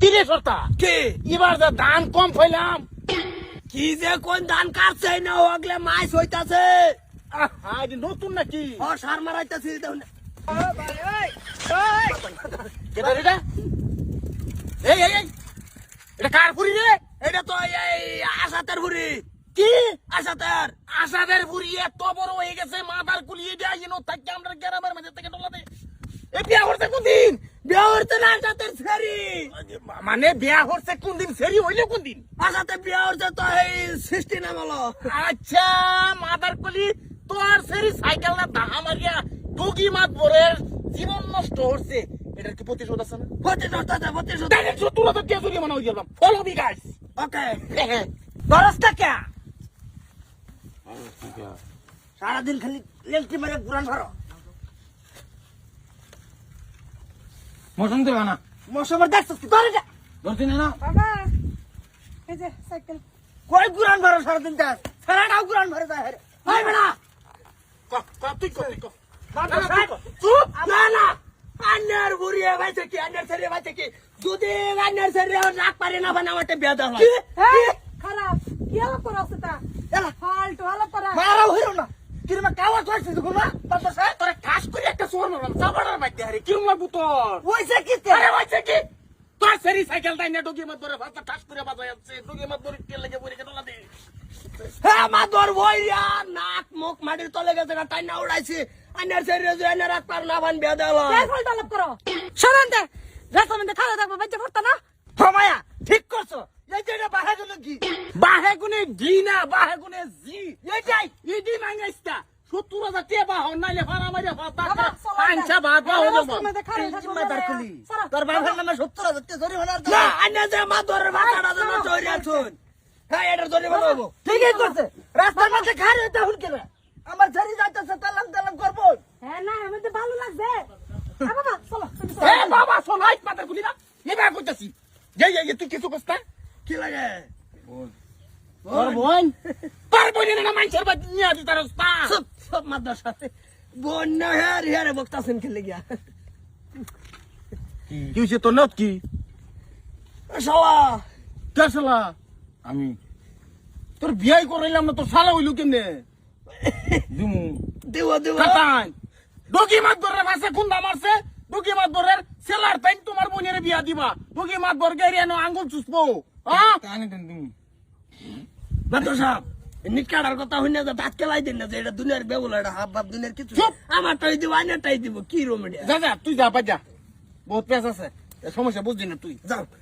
কিরে সর্তা কি এবার যে ধান কম ফেলাম কি যে কোন ধান কাটছে না ওগলে মাছ হইতাছে নতুন নাকি ও সার মারাইতাছি দেখুন কেটা রে এই এই এই এটা কার পুরি রে এটা তো এই আশাতের বুড়ি কি আশাতের আসাদের পুরি এত বড় হয়ে গেছে মাথার কুলিয়ে দেয় যেন থাকি আমরা গ্রামের মাঝে থেকে ডলাতে এ বিয়া হচ্ছে কোন দিন বিয়া হচ্ছে না আশাতের ছেড়ি মানে বিয়া হচ্ছে কোন দিন সেরি হইলে কোন দিন আশাতে বিয়া হচ্ছে তো এই সৃষ্টি নাম হলো আচ্ছা মাদার কলি তোর সেরি সাইকেল না দাহা মারিয়া ডুগি মাত বরের জীবন নষ্ট হচ্ছে এটার কি প্রতিশোধ আছে না প্রতিশোধ ডাইরেক্ট তুলা তো দিয়ে জড়িয়ে মনে হয়ে গেলাম ফলো মি গাইস ওকে দরজটা কে কে সারাদিন খালি লেলটি মারে পুরান ভরো মৌসুম দেবে না মশাবার দেখছিস কি ধরে যা ধরছি না বাবা এই যে সাইকেল কই গুরান ভরো সারাদিন যা সারাটাও গুরান ভরে যায় রে হাই বেড়া তুই কর চুপ না না আন্নার বুড়িয়ে ভাইছে কি আন্নার ছেড়ে ভাইছে কি যদি আন্নার ছেড়ে রাখ পারে না বানা আমাকে বিয়া দাও হ্যাঁ খারাপ কি হলো পড়া আছে তা এলা ফালতু হলো পড়া মারাও হইরো না কিরমা কাওয়া করছিস দেখো না তাতো সে তোরে ঠাস করে একটা সোর মারলাম চাবাড়ার মধ্যে আরে কি লাগবো তোর ওইছে কি আরে ভাইছে কি তোর সেরি সাইকেল তাই না ডুগি মাত ধরে ভাষা ঠাস করে বাজায় যাচ্ছে ডুগি মাত ধরে তেল লেগে পড়ে কেটে দে হ্যাঁ মা তোর বইয়া নাক মুখ মাটির তলে গেছে না তাই না উড়াইছি আন্নার ছেড়ে যে আন্নার রাখ পার না বান বিয়া দাও কে ফালতু আলাপ করো শোনেন দে রাস্তা মধ্যে খাওয়া থাকবো বাচ্চা করতে না মায়া ঠিক করছো এই যে এটা বাহা গেল কি বাহে গুনে গি না বাহে গুনে জি এইটাই ইডি মাঙ্গাইস্তা 70,000 টাকা বাহ নাইলে ফারা মারিয়া ফাতা বাবা, চলো আনছা ভাত বাহ রাস্তার দেব মধ্যে খাওয়া থাকবো মাদার খুলি সরো। তোর বাবার নামে 70,000 ধরে হলার না আন্না যে মা তোর ভাতাটা যেন চইরে আছুন হ্যাঁ এটা ধরে বানাবো ঠিকই করছে রাস্তার মধ্যে খারে এটা হুল কেন আমার ছেড়ে যাইতেছে তালাম তালাম করবো হ্যাঁ না আমাদের ভালো লাগছে বাবা চলো এ বাবা সোনাই পাতা গুলি না এবা কইতাছি যে তুই কিছু কষ্ট কি লাগে তোর বোন তোর বোন না মাইছের বাদ নিয়া দি তার রাস্তা সব সব মাদার সাথে বন্যা হের হেরে বক্তাছেন খেলে গিয়া কি হইছে তোর নত কি শালা কেসলা আমি তোর বিয়াই করাইলাম না তোর শালা হইলো কেমনে দিমু দেওয়া দেওয়া কাটান ডুগি মাত ধরে ভাষা খুন্দা মারছে ডুগি মাত ধরে সেলার টাইম তোমার বোনের বিয়া দিবা ডুগি মাত ধরে গেরিয়া নো আঙ্গুল চুষবো হ্যাঁ টানি দেন তুমি বাদর সাহেব নিকাড়ার কথা হইনা যে দাঁত কেলাই দিন না যে এটা দুনিয়ার বেবুলা এটা হাব ভাব দুনিয়ার কিছু চুপ! আমারটাই দিব আইনারটাই দিব কি রোমেডিয়া যা যা তুই যা বাজা বহুত পেস আছে এ সমস্যা বুঝলি না তুই যাও